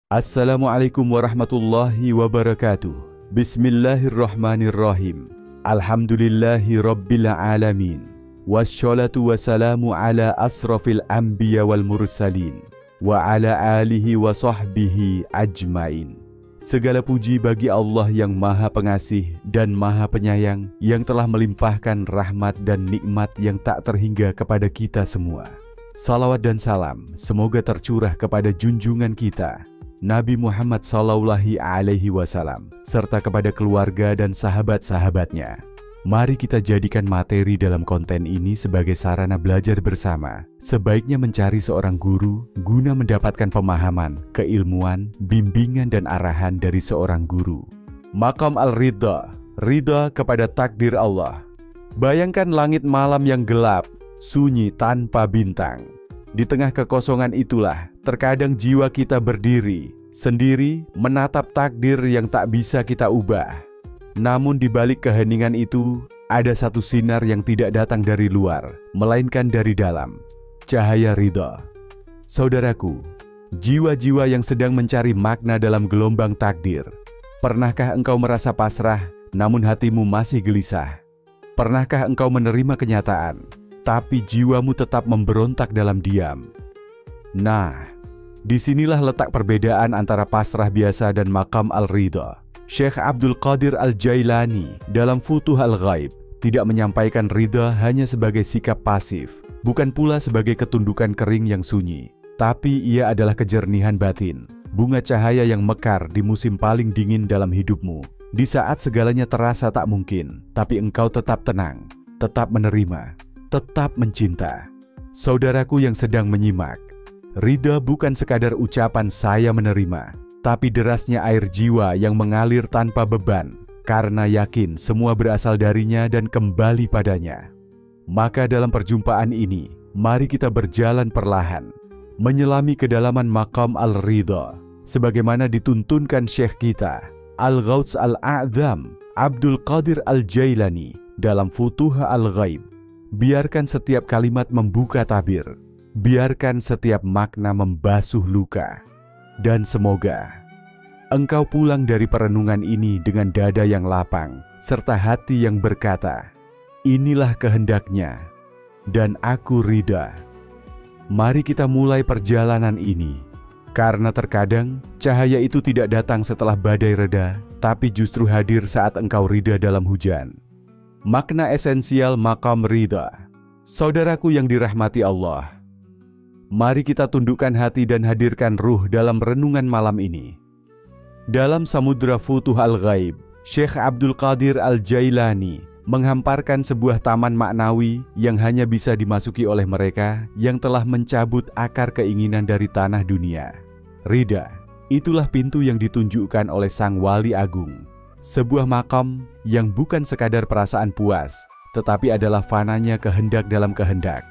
Assalamualaikum warahmatullahi wabarakatuh. Bismillahirrahmanirrahim. Alhamdulillahi rabbil alamin. Wassalatu wassalamu ala asrafil anbiya wal mursalin wa ala alihi wa sahbihi ajmain. Segala puji bagi Allah yang Maha Pengasih dan Maha Penyayang, yang telah melimpahkan rahmat dan nikmat yang tak terhingga kepada kita semua. Salawat dan salam semoga tercurah kepada junjungan kita Nabi Muhammad Sallallahu Alaihi Wasallam serta kepada keluarga dan sahabat-sahabatnya. Mari kita jadikan materi dalam konten ini sebagai sarana belajar bersama. Sebaiknya mencari seorang guru guna mendapatkan pemahaman, keilmuan, bimbingan dan arahan dari seorang guru. Maqam al-ridha, ridha kepada takdir Allah. Bayangkan langit malam yang gelap, sunyi tanpa bintang. Di tengah kekosongan itulah terkadang jiwa kita berdiri sendiri menatap takdir yang tak bisa kita ubah. Namun di balik keheningan itu ada satu sinar yang tidak datang dari luar, melainkan dari dalam, cahaya ridha. Saudaraku, jiwa-jiwa yang sedang mencari makna dalam gelombang takdir, pernahkah engkau merasa pasrah namun hatimu masih gelisah? Pernahkah engkau menerima kenyataan tapi jiwamu tetap memberontak dalam diam? Nah, disinilah letak perbedaan antara pasrah biasa dan maqam al-ridha. Syekh Abdul Qadir Al-Jailani dalam Futuh Al-Ghaib tidak menyampaikan ridha hanya sebagai sikap pasif, bukan pula sebagai ketundukan kering yang sunyi, tapi ia adalah kejernihan batin, bunga cahaya yang mekar di musim paling dingin dalam hidupmu. Di saat segalanya terasa tak mungkin, tapi engkau tetap tenang, tetap menerima, tetap mencinta. Saudaraku yang sedang menyimak, ridha bukan sekadar ucapan saya menerima, tapi derasnya air jiwa yang mengalir tanpa beban, karena yakin semua berasal darinya dan kembali padanya. Maka dalam perjumpaan ini, mari kita berjalan perlahan, menyelami kedalaman maqam al-ridha, sebagaimana dituntunkan Syekh kita, Al-Ghauts Al-A'zam, Abdul Qadir Al-Jailani, dalam Futuh Al-Ghaib. Biarkan setiap kalimat membuka tabir, biarkan setiap makna membasuh luka. Dan semoga engkau pulang dari perenungan ini dengan dada yang lapang, serta hati yang berkata, inilah kehendaknya, dan aku ridha. Mari kita mulai perjalanan ini, karena terkadang cahaya itu tidak datang setelah badai reda, tapi justru hadir saat engkau ridha dalam hujan. Makna esensial maqam ridha. Saudaraku yang dirahmati Allah, mari kita tundukkan hati dan hadirkan ruh dalam renungan malam ini. Dalam Samudra Futuh Al-Ghaib, Syekh Abdul Qadir Al-Jailani menghamparkan sebuah taman maknawi yang hanya bisa dimasuki oleh mereka yang telah mencabut akar keinginan dari tanah dunia. Ridha, itulah pintu yang ditunjukkan oleh Sang Wali Agung. Sebuah makam yang bukan sekadar perasaan puas, tetapi adalah fananya kehendak dalam kehendak.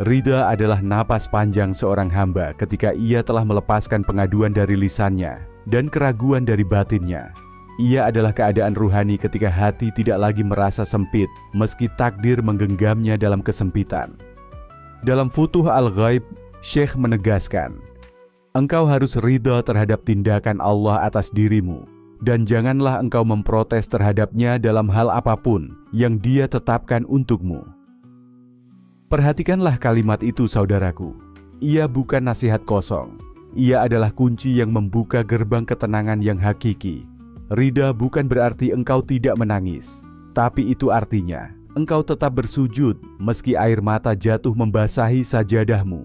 Ridha adalah napas panjang seorang hamba ketika ia telah melepaskan pengaduan dari lisannya dan keraguan dari batinnya. Ia adalah keadaan ruhani ketika hati tidak lagi merasa sempit meski takdir menggenggamnya dalam kesempitan. Dalam Futuh Al-Ghaib, Syekh menegaskan, engkau harus ridha terhadap tindakan Allah atas dirimu, dan janganlah engkau memprotes terhadapnya dalam hal apapun yang Dia tetapkan untukmu. Perhatikanlah kalimat itu, saudaraku. Ia bukan nasihat kosong. Ia adalah kunci yang membuka gerbang ketenangan yang hakiki. Ridha bukan berarti engkau tidak menangis, tapi itu artinya engkau tetap bersujud meski air mata jatuh membasahi sajadahmu.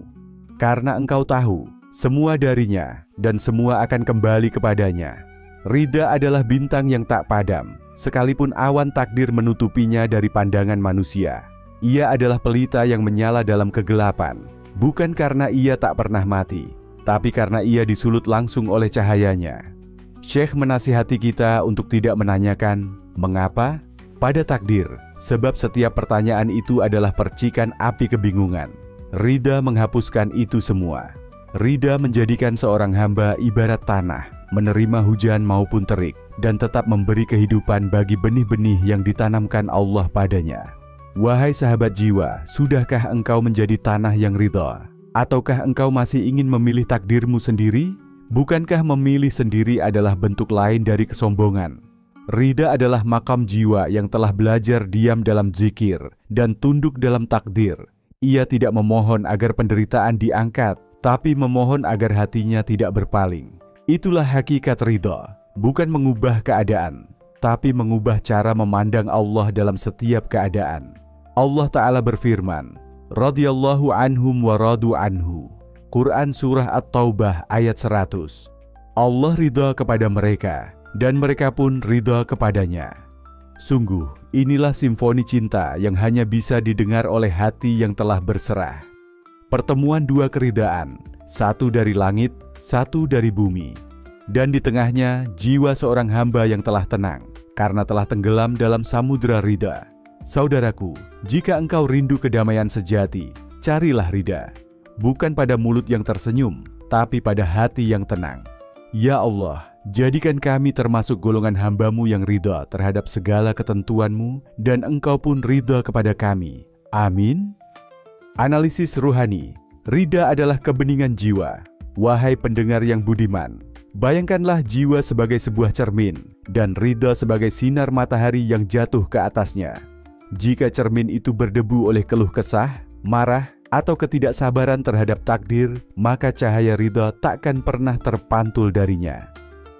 Karena engkau tahu semua darinya dan semua akan kembali kepadanya. Ridha adalah bintang yang tak padam, sekalipun awan takdir menutupinya dari pandangan manusia. Ia adalah pelita yang menyala dalam kegelapan, bukan karena ia tak pernah mati, tapi karena ia disulut langsung oleh cahayanya. Syekh menasihati kita untuk tidak menanyakan mengapa pada takdir, sebab setiap pertanyaan itu adalah percikan api kebingungan. Ridha menghapuskan itu semua. Ridha menjadikan seorang hamba ibarat tanah, menerima hujan maupun terik, dan tetap memberi kehidupan bagi benih-benih yang ditanamkan Allah padanya. Wahai sahabat jiwa, sudahkah engkau menjadi tanah yang ridha? Ataukah engkau masih ingin memilih takdirmu sendiri? Bukankah memilih sendiri adalah bentuk lain dari kesombongan? Ridha adalah makam jiwa yang telah belajar diam dalam zikir dan tunduk dalam takdir. Ia tidak memohon agar penderitaan diangkat, tapi memohon agar hatinya tidak berpaling. Itulah hakikat ridha, bukan mengubah keadaan, tapi mengubah cara memandang Allah dalam setiap keadaan. Allah Ta'ala berfirman, radhiyallahu anhum wa radu anhu. Quran Surah At-Taubah ayat 100. Allah ridha kepada mereka, dan mereka pun ridha kepadanya. Sungguh, inilah simfoni cinta yang hanya bisa didengar oleh hati yang telah berserah. Pertemuan dua keridaan, satu dari langit, satu dari bumi. Dan di tengahnya, jiwa seorang hamba yang telah tenang, karena telah tenggelam dalam samudera ridha. Saudaraku, jika engkau rindu kedamaian sejati, carilah ridha. Bukan pada mulut yang tersenyum, tapi pada hati yang tenang. Ya Allah, jadikan kami termasuk golongan hamba-Mu yang ridha terhadap segala ketentuan-Mu, dan Engkau pun ridha kepada kami. Amin. Analisis ruhani. Ridha adalah kebeningan jiwa. Wahai pendengar yang budiman, bayangkanlah jiwa sebagai sebuah cermin, dan ridha sebagai sinar matahari yang jatuh ke atasnya. Jika cermin itu berdebu oleh keluh kesah, marah, atau ketidaksabaran terhadap takdir, maka cahaya ridha takkan pernah terpantul darinya.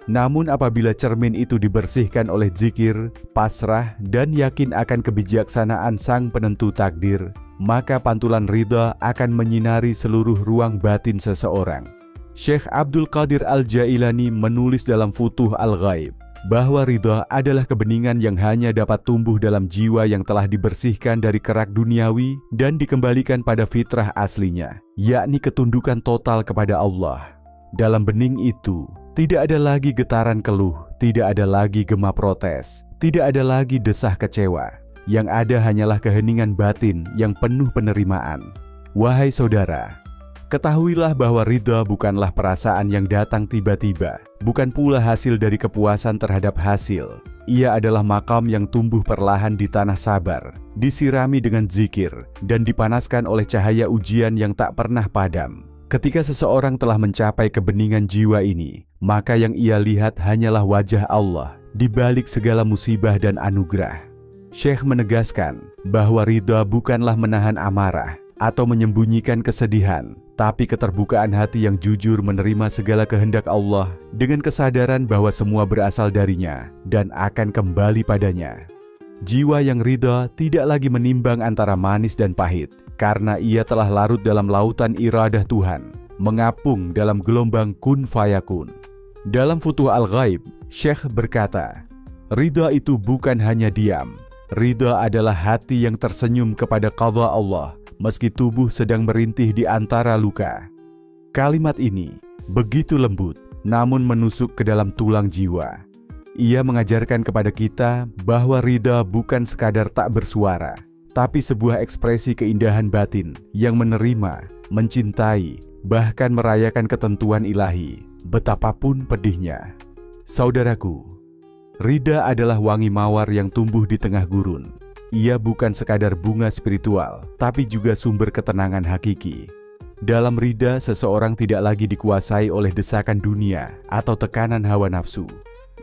Namun apabila cermin itu dibersihkan oleh zikir, pasrah, dan yakin akan kebijaksanaan Sang Penentu takdir, maka pantulan ridha akan menyinari seluruh ruang batin seseorang. Syekh Abdul Qadir Al-Jailani menulis dalam Futuh Al-Ghaib bahwa ridha adalah kebeningan yang hanya dapat tumbuh dalam jiwa yang telah dibersihkan dari kerak duniawi dan dikembalikan pada fitrah aslinya, yakni ketundukan total kepada Allah. Dalam bening itu, tidak ada lagi getaran keluh, tidak ada lagi gema protes, tidak ada lagi desah kecewa. Yang ada hanyalah keheningan batin yang penuh penerimaan. Wahai saudara, ketahuilah bahwa ridha bukanlah perasaan yang datang tiba-tiba, bukan pula hasil dari kepuasan terhadap hasil. Ia adalah makam yang tumbuh perlahan di tanah sabar, disirami dengan zikir, dan dipanaskan oleh cahaya ujian yang tak pernah padam. Ketika seseorang telah mencapai kebeningan jiwa ini, maka yang ia lihat hanyalah wajah Allah di balik segala musibah dan anugerah. Syekh menegaskan bahwa ridha bukanlah menahan amarah atau menyembunyikan kesedihan, tapi keterbukaan hati yang jujur menerima segala kehendak Allah dengan kesadaran bahwa semua berasal darinya dan akan kembali padanya. Jiwa yang ridha tidak lagi menimbang antara manis dan pahit, karena ia telah larut dalam lautan iradah Tuhan, mengapung dalam gelombang kun fayakun. Dalam Futuh Al-Ghaib, Syekh berkata, ridha itu bukan hanya diam. Ridha adalah hati yang tersenyum kepada qadha Allah, meski tubuh sedang merintih di antara luka. Kalimat ini begitu lembut, namun menusuk ke dalam tulang jiwa. Ia mengajarkan kepada kita bahwa ridha bukan sekadar tak bersuara, tapi sebuah ekspresi keindahan batin yang menerima, mencintai, bahkan merayakan ketentuan ilahi, betapapun pedihnya. Saudaraku, ridha adalah wangi mawar yang tumbuh di tengah gurun. Ia bukan sekadar bunga spiritual, tapi juga sumber ketenangan hakiki. Dalam ridha, seseorang tidak lagi dikuasai oleh desakan dunia atau tekanan hawa nafsu.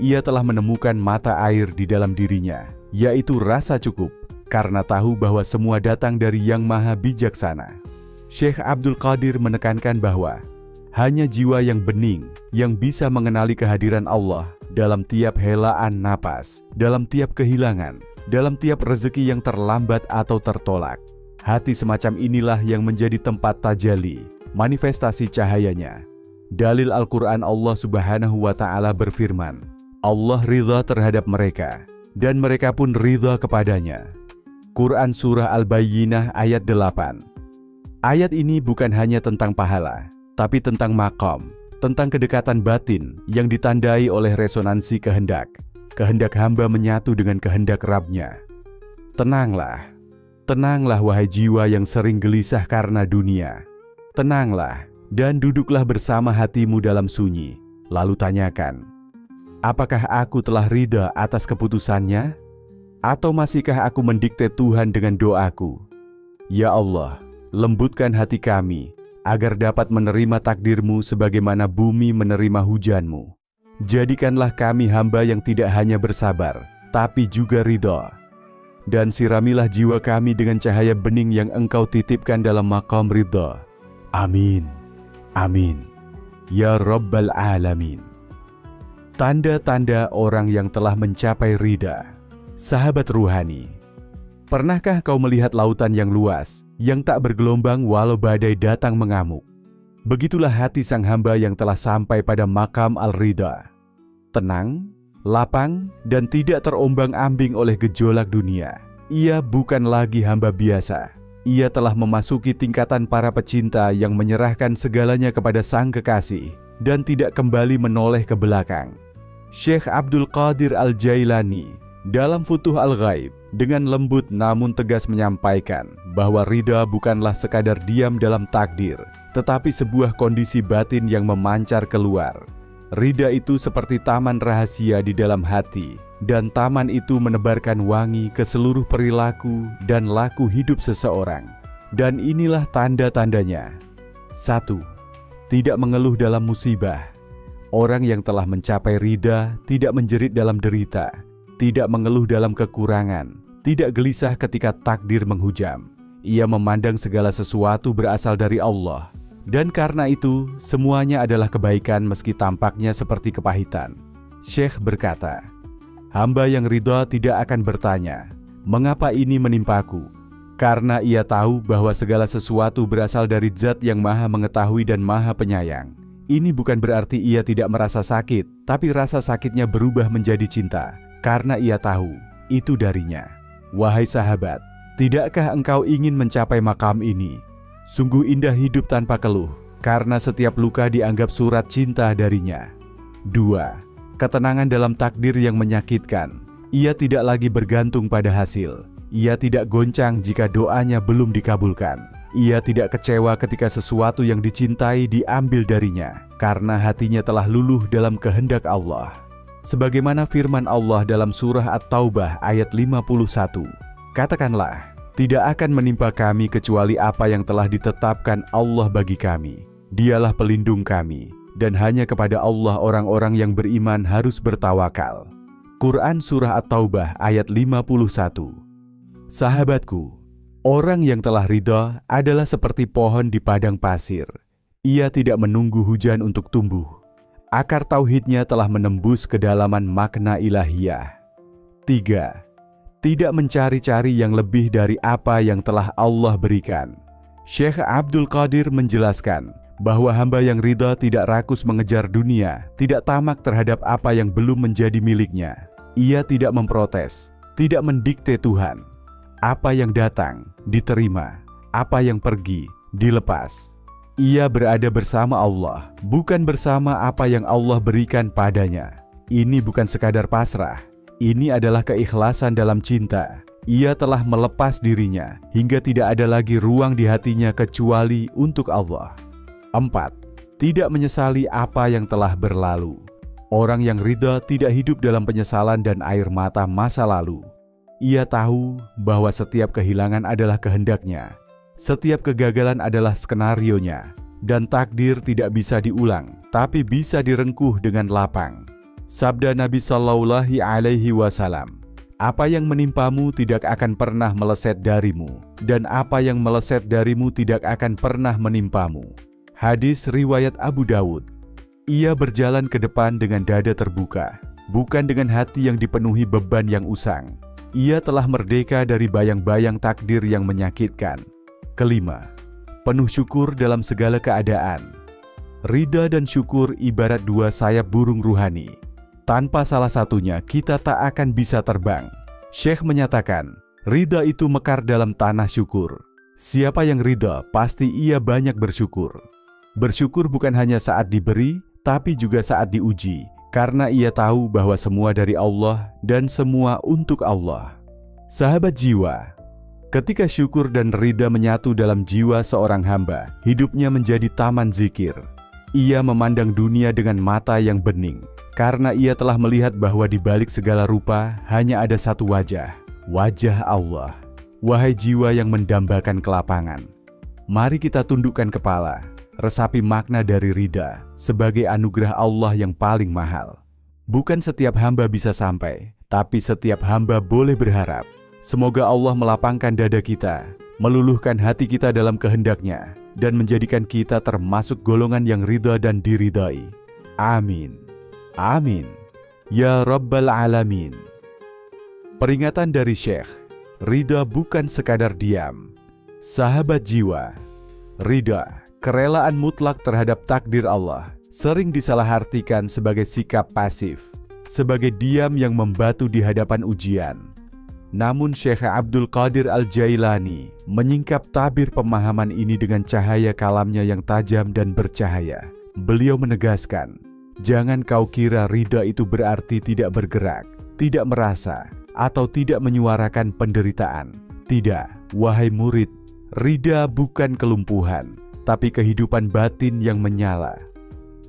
Ia telah menemukan mata air di dalam dirinya, yaitu rasa cukup, karena tahu bahwa semua datang dari Yang Maha Bijaksana. Syekh Abdul Qadir menekankan bahwa hanya jiwa yang bening yang bisa mengenali kehadiran Allah dalam tiap helaan napas, dalam tiap kehilangan, dalam tiap rezeki yang terlambat atau tertolak. Hati semacam inilah yang menjadi tempat tajalli, manifestasi cahayanya. Dalil Al-Quran, Allah Subhanahu wa Ta'ala berfirman, Allah ridha terhadap mereka, dan mereka pun ridha kepadanya. Quran Surah Al-Bayyinah ayat 8. Ayat ini bukan hanya tentang pahala, tapi tentang maqam, tentang kedekatan batin yang ditandai oleh resonansi kehendak. Kehendak hamba menyatu dengan kehendak Rabb-Nya. Tenanglah, tenanglah wahai jiwa yang sering gelisah karena dunia. Tenanglah dan duduklah bersama hatimu dalam sunyi. Lalu tanyakan, apakah aku telah ridha atas keputusannya? Atau masihkah aku mendikte Tuhan dengan doaku? Ya Allah, lembutkan hati kami, agar dapat menerima takdir-Mu sebagaimana bumi menerima hujan-Mu. Jadikanlah kami hamba yang tidak hanya bersabar, tapi juga ridha. Dan siramilah jiwa kami dengan cahaya bening yang Engkau titipkan dalam maqam ridha. Amin. Amin. Ya Rabbal Alamin. Tanda-tanda orang yang telah mencapai ridha. Sahabat ruhani, pernahkah kau melihat lautan yang luas, yang tak bergelombang walau badai datang mengamuk? Begitulah hati sang hamba yang telah sampai pada makam al-ridha. Tenang, lapang, dan tidak terombang-ambing oleh gejolak dunia. Ia bukan lagi hamba biasa. Ia telah memasuki tingkatan para pecinta yang menyerahkan segalanya kepada sang kekasih dan tidak kembali menoleh ke belakang. Syekh Abdul Qadir Al-Jailani dalam Futuh Al-Ghaib dengan lembut namun tegas menyampaikan bahwa ridha bukanlah sekadar diam dalam takdir, tetapi sebuah kondisi batin yang memancar keluar. Ridha itu seperti taman rahasia di dalam hati, dan taman itu menebarkan wangi ke seluruh perilaku dan laku hidup seseorang. Dan inilah tanda-tandanya. 1. Tidak mengeluh dalam musibah. Orang yang telah mencapai ridha tidak menjerit dalam derita, tidak mengeluh dalam kekurangan, tidak gelisah ketika takdir menghujam. Ia memandang segala sesuatu berasal dari Allah. Dan karena itu, semuanya adalah kebaikan meski tampaknya seperti kepahitan. Syekh berkata, hamba yang ridha tidak akan bertanya, mengapa ini menimpaku? Karena ia tahu bahwa segala sesuatu berasal dari Zat yang Maha Mengetahui dan Maha Penyayang. Ini bukan berarti ia tidak merasa sakit, tapi rasa sakitnya berubah menjadi cinta, karena ia tahu itu darinya. Wahai sahabat, tidakkah engkau ingin mencapai makam ini? Sungguh indah hidup tanpa keluh, karena setiap luka dianggap surat cinta darinya. 2. Ketenangan dalam takdir yang menyakitkan. Ia tidak lagi bergantung pada hasil. Ia tidak goncang jika doanya belum dikabulkan. Ia tidak kecewa ketika sesuatu yang dicintai diambil darinya, karena hatinya telah luluh dalam kehendak Allah. Sebagaimana firman Allah dalam surah At-Taubah ayat 51, katakanlah, tidak akan menimpa kami kecuali apa yang telah ditetapkan Allah bagi kami. Dialah pelindung kami, dan hanya kepada Allah orang-orang yang beriman harus bertawakal. Quran Surah At-Taubah ayat 51. Sahabatku, orang yang telah ridha adalah seperti pohon di padang pasir. Ia tidak menunggu hujan untuk tumbuh. Akar tauhidnya telah menembus kedalaman makna ilahiyah. 3. Tidak mencari-cari yang lebih dari apa yang telah Allah berikan. Syekh Abdul Qadir menjelaskan bahwa hamba yang ridha tidak rakus mengejar dunia, tidak tamak terhadap apa yang belum menjadi miliknya. Ia tidak memprotes, tidak mendikte Tuhan. Apa yang datang, diterima. Apa yang pergi, dilepas. Ia berada bersama Allah, bukan bersama apa yang Allah berikan padanya. Ini bukan sekadar pasrah. Ini adalah keikhlasan dalam cinta. Ia telah melepas dirinya, hingga tidak ada lagi ruang di hatinya kecuali untuk Allah. 4. Tidak menyesali apa yang telah berlalu. Orang yang ridha tidak hidup dalam penyesalan dan air mata masa lalu. Ia tahu bahwa setiap kehilangan adalah kehendaknya, setiap kegagalan adalah skenarionya, dan takdir tidak bisa diulang, tapi bisa direngkuh dengan lapang. Sabda Nabi Shallallahu Alaihi Wasallam, apa yang menimpamu tidak akan pernah meleset darimu, dan apa yang meleset darimu tidak akan pernah menimpamu. Hadis riwayat Abu Dawud. Ia berjalan ke depan dengan dada terbuka, bukan dengan hati yang dipenuhi beban yang usang. Ia telah merdeka dari bayang-bayang takdir yang menyakitkan. 5. Penuh syukur dalam segala keadaan. Ridha dan syukur ibarat dua sayap burung ruhani. Tanpa salah satunya kita tak akan bisa terbang. Syekh menyatakan, ridha itu mekar dalam tanah syukur. Siapa yang ridha, pasti ia banyak bersyukur. Bersyukur bukan hanya saat diberi, tapi juga saat diuji. Karena ia tahu bahwa semua dari Allah dan semua untuk Allah. Sahabat jiwa, ketika syukur dan ridha menyatu dalam jiwa seorang hamba, hidupnya menjadi taman zikir. Ia memandang dunia dengan mata yang bening, karena ia telah melihat bahwa di balik segala rupa hanya ada satu wajah, wajah Allah. Wahai jiwa yang mendambakan kelapangan, mari kita tundukkan kepala, resapi makna dari ridha sebagai anugerah Allah yang paling mahal. Bukan setiap hamba bisa sampai, tapi setiap hamba boleh berharap. Semoga Allah melapangkan dada kita, meluluhkan hati kita dalam kehendak-Nya, dan menjadikan kita termasuk golongan yang ridha dan diridai. Amin. Amin. Ya Rabbal Alamin. Peringatan dari Syekh, ridha bukan sekadar diam. Sahabat jiwa, ridha, kerelaan mutlak terhadap takdir Allah, sering disalahartikan sebagai sikap pasif, sebagai diam yang membatu di hadapan ujian. Namun Syekh Abdul Qadir Al-Jailani menyingkap tabir pemahaman ini dengan cahaya kalamnya yang tajam dan bercahaya. Beliau menegaskan, jangan kau kira ridha itu berarti tidak bergerak, tidak merasa, atau tidak menyuarakan penderitaan. Tidak, wahai murid, ridha bukan kelumpuhan, tapi kehidupan batin yang menyala.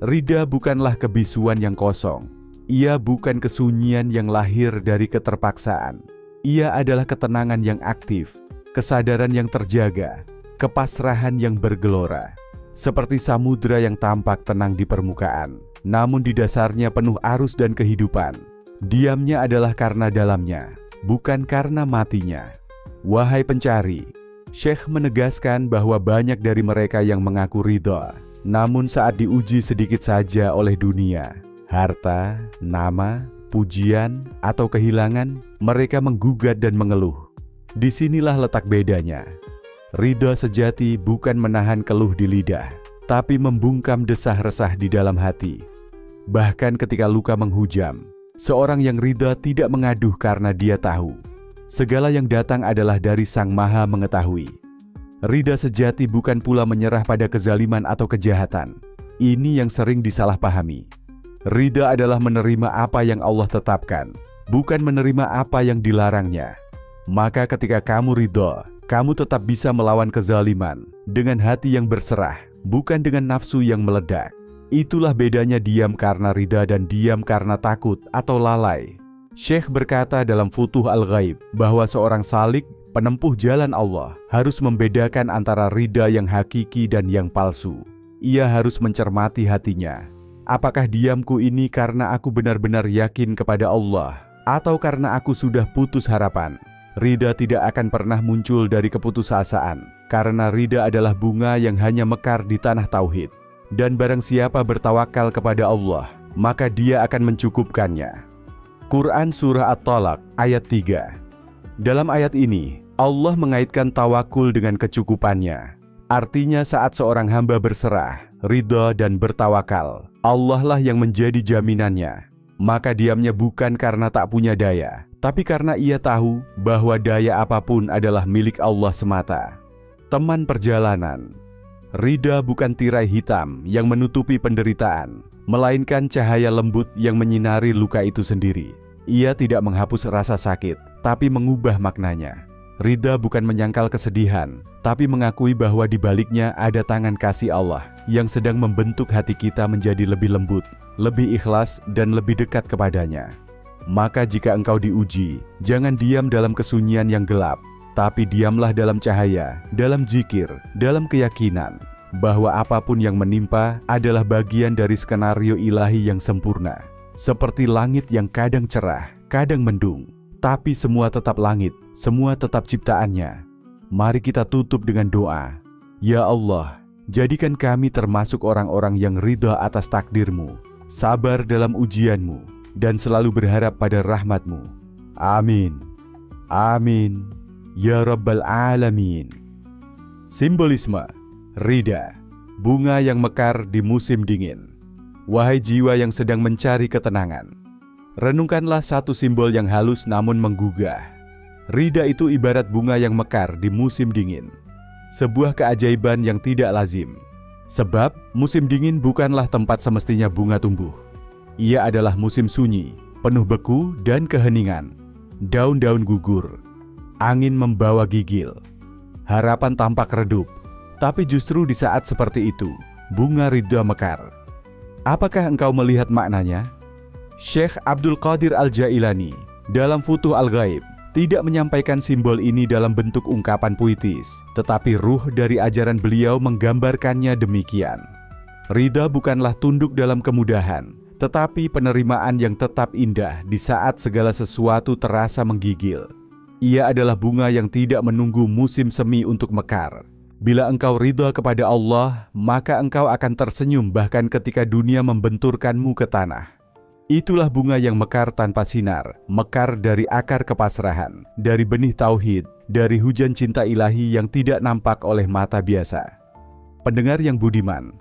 Ridha bukanlah kebisuan yang kosong. Ia bukan kesunyian yang lahir dari keterpaksaan. Ia adalah ketenangan yang aktif, kesadaran yang terjaga, kepasrahan yang bergelora. Seperti samudra yang tampak tenang di permukaan, namun di dasarnya penuh arus dan kehidupan. Diamnya adalah karena dalamnya, bukan karena matinya. Wahai pencari, Syekh menegaskan bahwa banyak dari mereka yang mengaku ridha, namun saat diuji sedikit saja oleh dunia, harta, nama, pujian, atau kehilangan, mereka menggugat dan mengeluh. Disinilah letak bedanya. Ridha sejati bukan menahan keluh di lidah, tapi membungkam desah-resah di dalam hati. Bahkan ketika luka menghujam, seorang yang ridha tidak mengaduh karena dia tahu segala yang datang adalah dari Sang Maha Mengetahui. Ridha sejati bukan pula menyerah pada kezaliman atau kejahatan. Ini yang sering disalahpahami. Ridha adalah menerima apa yang Allah tetapkan, bukan menerima apa yang dilarangnya. Maka ketika kamu ridha, kamu tetap bisa melawan kezaliman dengan hati yang berserah, bukan dengan nafsu yang meledak. Itulah bedanya diam karena ridha dan diam karena takut atau lalai. Syekh berkata dalam Futuh Al-Ghaib bahwa seorang salik, penempuh jalan Allah, harus membedakan antara ridha yang hakiki dan yang palsu. Ia harus mencermati hatinya. Apakah diamku ini karena aku benar-benar yakin kepada Allah, atau karena aku sudah putus harapan? Ridha tidak akan pernah muncul dari keputusasaan, karena ridha adalah bunga yang hanya mekar di tanah tauhid. Dan barang siapa bertawakal kepada Allah, maka Dia akan mencukupkannya. Quran Surah At-Talaq ayat 3. Dalam ayat ini, Allah mengaitkan tawakul dengan kecukupannya. Artinya saat seorang hamba berserah, ridha dan bertawakal, Allah lah yang menjadi jaminannya. Maka diamnya bukan karena tak punya daya, tapi karena ia tahu bahwa daya apapun adalah milik Allah semata. Teman perjalanan, ridha bukan tirai hitam yang menutupi penderitaan, melainkan cahaya lembut yang menyinari luka itu sendiri. Ia tidak menghapus rasa sakit, tapi mengubah maknanya. Ridha bukan menyangkal kesedihan, tapi mengakui bahwa di baliknya ada tangan kasih Allah yang sedang membentuk hati kita menjadi lebih lembut, lebih ikhlas, dan lebih dekat kepadanya. Maka jika engkau diuji, jangan diam dalam kesunyian yang gelap, tapi diamlah dalam cahaya, dalam zikir, dalam keyakinan bahwa apapun yang menimpa adalah bagian dari skenario ilahi yang sempurna. Seperti langit yang kadang cerah, kadang mendung, tapi semua tetap langit, semua tetap ciptaannya. Mari kita tutup dengan doa. Ya Allah, jadikan kami termasuk orang-orang yang ridha atas takdir-Mu, sabar dalam ujian-Mu, dan selalu berharap pada rahmat-Mu. Amin. Amin. Ya Rabbal Alamin. Simbolisme ridha, bunga yang mekar di musim dingin. Wahai jiwa yang sedang mencari ketenangan, renungkanlah satu simbol yang halus namun menggugah. Ridha itu ibarat bunga yang mekar di musim dingin. Sebuah keajaiban yang tidak lazim. Sebab musim dingin bukanlah tempat semestinya bunga tumbuh. Ia adalah musim sunyi, penuh beku dan keheningan. Daun-daun gugur, angin membawa gigil, harapan tampak redup. Tapi justru di saat seperti itu, bunga ridha mekar. Apakah engkau melihat maknanya? Syekh Abdul Qadir Al-Jailani dalam Futuh Al-Ghaib tidak menyampaikan simbol ini dalam bentuk ungkapan puitis, tetapi ruh dari ajaran beliau menggambarkannya demikian. Ridha bukanlah tunduk dalam kemudahan, tetapi penerimaan yang tetap indah di saat segala sesuatu terasa menggigil. Ia adalah bunga yang tidak menunggu musim semi untuk mekar. Bila engkau ridha kepada Allah, maka engkau akan tersenyum bahkan ketika dunia membenturkanmu ke tanah. Itulah bunga yang mekar tanpa sinar, mekar dari akar kepasrahan, dari benih tauhid, dari hujan cinta ilahi yang tidak nampak oleh mata biasa. Pendengar yang budiman,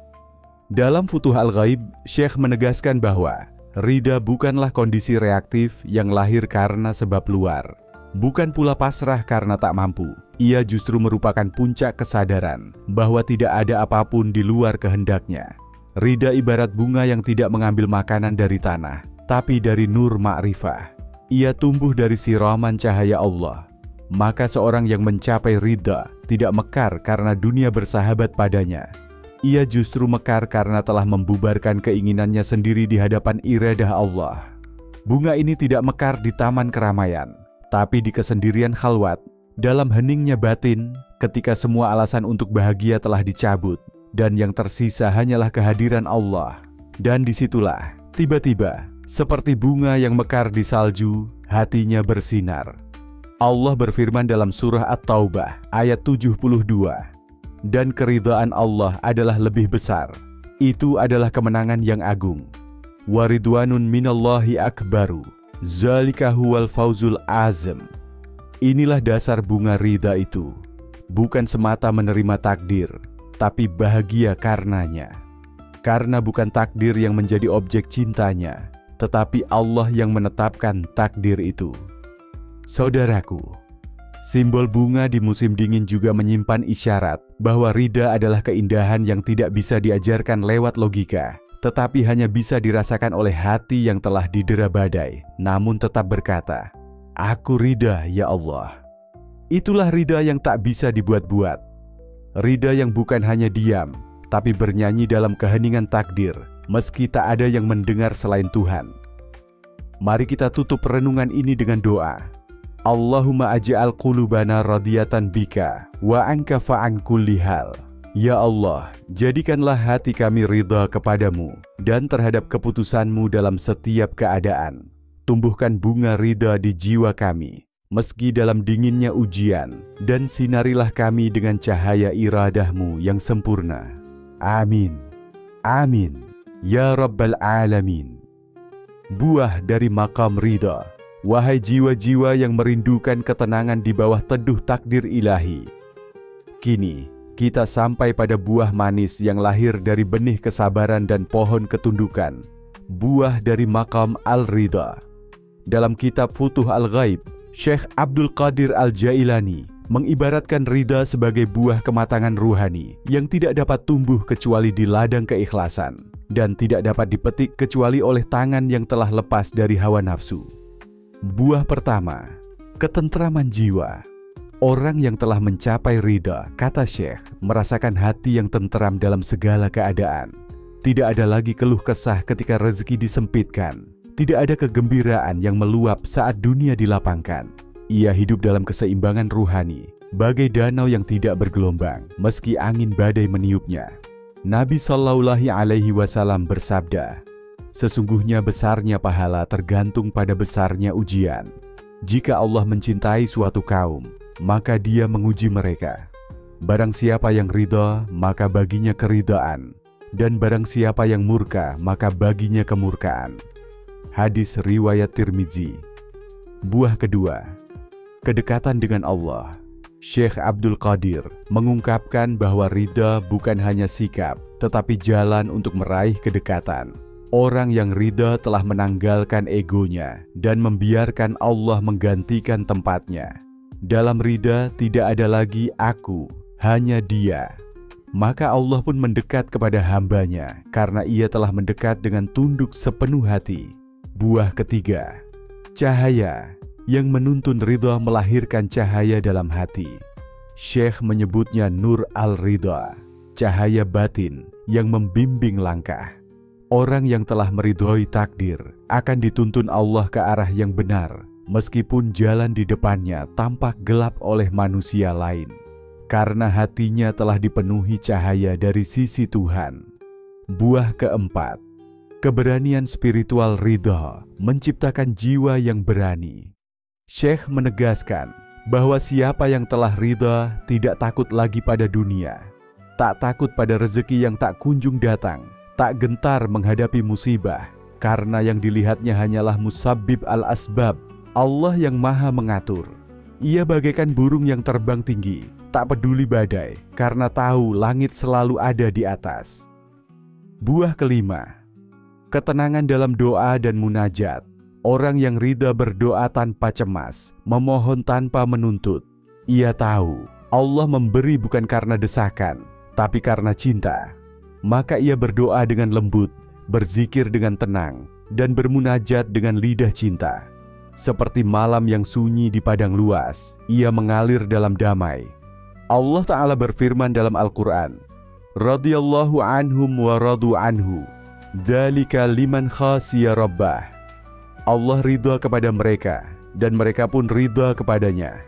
dalam Futuh Al-Ghaib, Syekh menegaskan bahwa ridha bukanlah kondisi reaktif yang lahir karena sebab luar. Bukan pula pasrah karena tak mampu. Ia justru merupakan puncak kesadaran bahwa tidak ada apapun di luar kehendaknya. Ridha ibarat bunga yang tidak mengambil makanan dari tanah, tapi dari nur ma'rifah. Ia tumbuh dari siraman cahaya Allah. Maka seorang yang mencapai ridha tidak mekar karena dunia bersahabat padanya. Ia justru mekar karena telah membubarkan keinginannya sendiri di hadapan iradah Allah. Bunga ini tidak mekar di taman keramaian, tapi di kesendirian khalwat, dalam heningnya batin, ketika semua alasan untuk bahagia telah dicabut, dan yang tersisa hanyalah kehadiran Allah. Dan disitulah, tiba-tiba, seperti bunga yang mekar di salju, hatinya bersinar. Allah berfirman dalam surah At-Taubah, ayat 72, dan keridhaan Allah adalah lebih besar. Itu adalah kemenangan yang agung. Waridwanun minallahi akbaru, zalika huwal fauzul azam. Inilah dasar bunga ridha itu. Bukan semata menerima takdir, tapi bahagia karenanya. Karena bukan takdir yang menjadi objek cintanya, tetapi Allah yang menetapkan takdir itu. Saudaraku, simbol bunga di musim dingin juga menyimpan isyarat bahwa ridha adalah keindahan yang tidak bisa diajarkan lewat logika, tetapi hanya bisa dirasakan oleh hati yang telah didera badai, namun tetap berkata, "Aku ridha ya Allah." Itulah ridha yang tak bisa dibuat-buat. Ridha yang bukan hanya diam, tapi bernyanyi dalam keheningan takdir, meski tak ada yang mendengar selain Tuhan. Mari kita tutup renungan ini dengan doa. Allahumma aj'al qulubana radiyatan bika, wa anka fa'an kulli hal. Ya Allah, jadikanlah hati kami ridha kepadamu, dan terhadap keputusanmu dalam setiap keadaan. Tumbuhkan bunga ridha di jiwa kami, meski dalam dinginnya ujian, dan sinarilah kami dengan cahaya iradahmu yang sempurna. Amin. Amin. Ya Rabbal Alamin. Buah dari makam ridha. Wahai jiwa-jiwa yang merindukan ketenangan di bawah teduh takdir ilahi. Kini, kita sampai pada buah manis yang lahir dari benih kesabaran dan pohon ketundukan. Buah dari makam al-ridha. Dalam kitab Futuh Al-Ghaib, Syekh Abdul Qadir Al-Jailani mengibaratkan ridha sebagai buah kematangan ruhani yang tidak dapat tumbuh kecuali di ladang keikhlasan dan tidak dapat dipetik kecuali oleh tangan yang telah lepas dari hawa nafsu. Buah pertama, ketentraman jiwa. Orang yang telah mencapai ridha, kata Syekh, merasakan hati yang tentram dalam segala keadaan. Tidak ada lagi keluh kesah ketika rezeki disempitkan. Tidak ada kegembiraan yang meluap saat dunia dilapangkan. Ia hidup dalam keseimbangan ruhani, bagai danau yang tidak bergelombang, meski angin badai meniupnya. Nabi Shallallahu Alaihi Wasallam bersabda, "Sesungguhnya besarnya pahala tergantung pada besarnya ujian. Jika Allah mencintai suatu kaum, maka Dia menguji mereka. Barang siapa yang ridha, maka baginya keridhaan, dan barang siapa yang murka, maka baginya kemurkaan." Hadis riwayat Tirmizi. Buah kedua, kedekatan dengan Allah. Syekh Abdul Qadir mengungkapkan bahwa ridha bukan hanya sikap, tetapi jalan untuk meraih kedekatan. Orang yang ridha telah menanggalkan egonya dan membiarkan Allah menggantikan tempatnya. Dalam ridha tidak ada lagi aku, hanya Dia. Maka Allah pun mendekat kepada hambanya karena ia telah mendekat dengan tunduk sepenuh hati. Buah ketiga, cahaya yang menuntun ridha melahirkan cahaya dalam hati. Syekh menyebutnya Nur al-Ridha, cahaya batin yang membimbing langkah. Orang yang telah meridhoi takdir akan dituntun Allah ke arah yang benar, meskipun jalan di depannya tampak gelap oleh manusia lain, karena hatinya telah dipenuhi cahaya dari sisi Tuhan. Buah keempat, keberanian spiritual ridha menciptakan jiwa yang berani. Syekh menegaskan bahwa siapa yang telah ridha tidak takut lagi pada dunia, tak takut pada rezeki yang tak kunjung datang, tak gentar menghadapi musibah, karena yang dilihatnya hanyalah musabbib al-asbab, Allah yang maha mengatur. Ia bagaikan burung yang terbang tinggi, tak peduli badai, karena tahu langit selalu ada di atas. Buah kelima, ketenangan dalam doa dan munajat. Orang yang ridha berdoa tanpa cemas, memohon tanpa menuntut. Ia tahu Allah memberi bukan karena desakan, tapi karena cinta. Maka ia berdoa dengan lembut, berzikir dengan tenang, dan bermunajat dengan lidah cinta. Seperti malam yang sunyi di padang luas, ia mengalir dalam damai. Allah Ta'ala berfirman dalam Al-Quran, radhiyallahu anhum wa radu anhu, dzalika liman khasya rabbah. Allah ridha kepada mereka, dan mereka pun ridha kepadanya.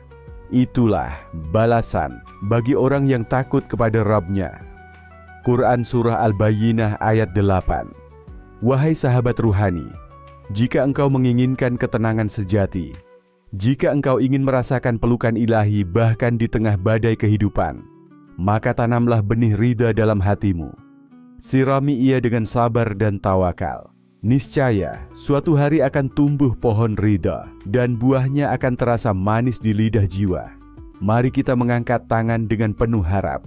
Itulah balasan bagi orang yang takut kepada Rabb-Nya. Quran Surah Al-Bayyinah ayat 8. Wahai sahabat ruhani, jika engkau menginginkan ketenangan sejati, jika engkau ingin merasakan pelukan ilahi bahkan di tengah badai kehidupan, maka tanamlah benih ridha dalam hatimu. Sirami ia dengan sabar dan tawakal. Niscaya suatu hari akan tumbuh pohon ridha dan buahnya akan terasa manis di lidah jiwa. Mari kita mengangkat tangan dengan penuh harap.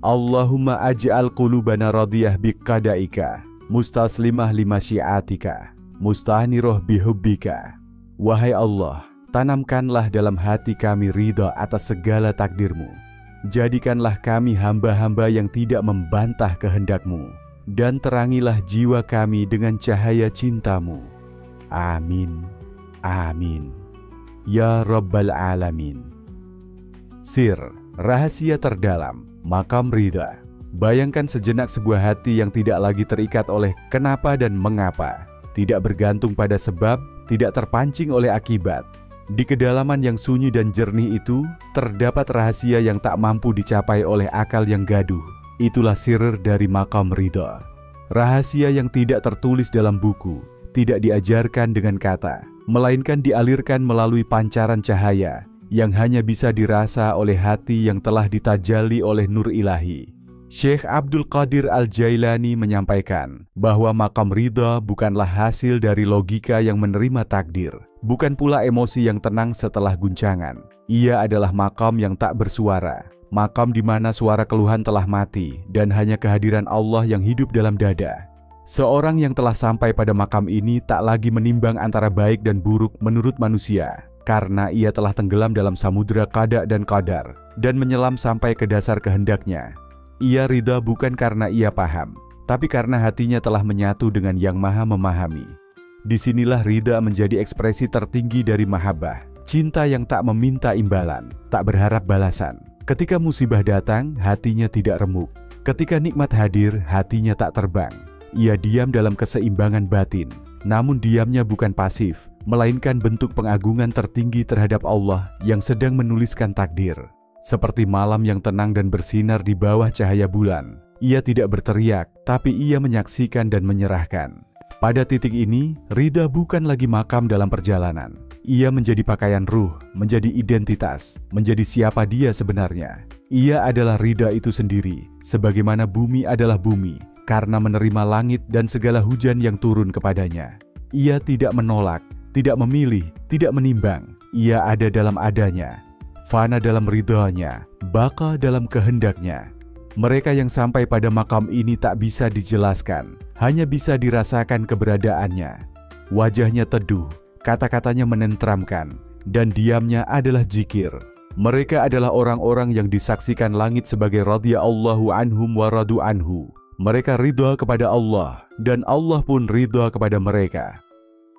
Allahumma aj'al qulubana radiyah biqadaika, mustaslimah lima syiatika, mustahniroh bihubbika. Wahai Allah, tanamkanlah dalam hati kami ridha atas segala takdirmu. Jadikanlah kami hamba-hamba yang tidak membantah kehendak-Mu, dan terangilah jiwa kami dengan cahaya cinta-Mu. Amin. Amin. Ya Rabbal Alamin. Sir, rahasia terdalam, makam ridha. Bayangkan sejenak sebuah hati yang tidak lagi terikat oleh kenapa dan mengapa, tidak bergantung pada sebab, tidak terpancing oleh akibat. Di kedalaman yang sunyi dan jernih itu, terdapat rahasia yang tak mampu dicapai oleh akal yang gaduh. Itulah sir dari makam ridha. Rahasia yang tidak tertulis dalam buku, tidak diajarkan dengan kata, melainkan dialirkan melalui pancaran cahaya yang hanya bisa dirasa oleh hati yang telah ditajalli oleh nur ilahi. Syekh Abdul Qadir Al-Jailani menyampaikan bahwa makam ridha bukanlah hasil dari logika yang menerima takdir, bukan pula emosi yang tenang setelah guncangan. Ia adalah makam yang tak bersuara, makam di mana suara keluhan telah mati dan hanya kehadiran Allah yang hidup dalam dada. Seorang yang telah sampai pada makam ini tak lagi menimbang antara baik dan buruk menurut manusia, karena ia telah tenggelam dalam samudera qada dan qadar dan menyelam sampai ke dasar kehendaknya. Ia ridha bukan karena ia paham, tapi karena hatinya telah menyatu dengan Yang Maha Memahami. Disinilah ridha menjadi ekspresi tertinggi dari mahabbah, cinta yang tak meminta imbalan, tak berharap balasan. Ketika musibah datang, hatinya tidak remuk. Ketika nikmat hadir, hatinya tak terbang. Ia diam dalam keseimbangan batin, namun diamnya bukan pasif, melainkan bentuk pengagungan tertinggi terhadap Allah yang sedang menuliskan takdir. Seperti malam yang tenang dan bersinar di bawah cahaya bulan, ia tidak berteriak, tapi ia menyaksikan dan menyerahkan. Pada titik ini, ridha bukan lagi makam dalam perjalanan. Ia menjadi pakaian ruh, menjadi identitas, menjadi siapa dia sebenarnya. Ia adalah ridha itu sendiri, sebagaimana bumi adalah bumi, karena menerima langit dan segala hujan yang turun kepadanya. Ia tidak menolak, tidak memilih, tidak menimbang. Ia ada dalam adanya, fana dalam ridhanya, baka dalam kehendaknya. Mereka yang sampai pada makam ini tak bisa dijelaskan, hanya bisa dirasakan keberadaannya. Wajahnya teduh, kata-katanya menenteramkan, dan diamnya adalah zikir. Mereka adalah orang-orang yang disaksikan langit sebagai radhiyallahu anhum wa radu anhu. Mereka ridha kepada Allah, dan Allah pun ridha kepada mereka.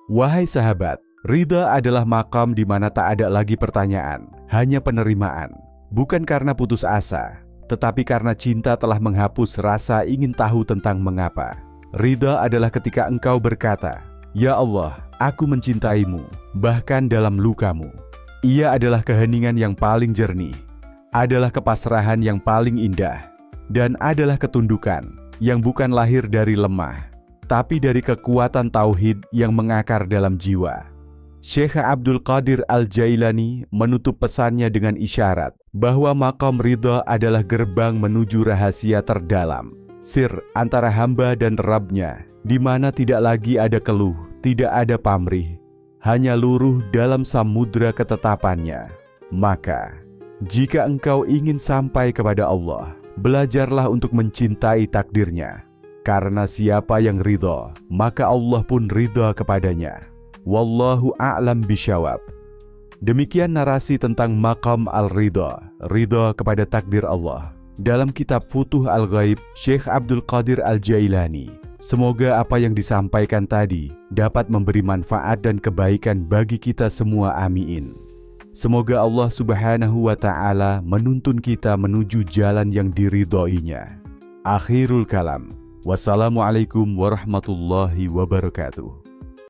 Wahai sahabat, ridha adalah makam di mana tak ada lagi pertanyaan, hanya penerimaan. Bukan karena putus asa, tetapi karena cinta telah menghapus rasa ingin tahu tentang mengapa. Ridha adalah ketika engkau berkata, "Ya Allah, aku mencintaimu, bahkan dalam lukamu. Ia adalah keheningan yang paling jernih, adalah kepasrahan yang paling indah, dan adalah ketundukan yang bukan lahir dari lemah, tapi dari kekuatan tauhid yang mengakar dalam jiwa. Syekh Abdul Qadir Al-Jailani menutup pesannya dengan isyarat bahwa maqam ridha adalah gerbang menuju rahasia terdalam, sir antara hamba dan Rabb-Nya, di mana tidak lagi ada keluh, tidak ada pamrih, hanya luruh dalam samudra ketetapannya. Maka, jika engkau ingin sampai kepada Allah, belajarlah untuk mencintai takdirnya. Karena siapa yang ridha, maka Allah pun ridha kepadanya. Wallahu a'lam bisyawab. Demikian narasi tentang maqam al-ridha, ridha kepada takdir Allah, dalam kitab Futuh Al-Ghaib Syekh Abdul Qadir Al-Jailani. Semoga apa yang disampaikan tadi dapat memberi manfaat dan kebaikan bagi kita semua, amin. Semoga Allah Subhanahu wa Ta'ala menuntun kita menuju jalan yang diridhoinya. Akhirul kalam. Wassalamualaikum warahmatullahi wabarakatuh.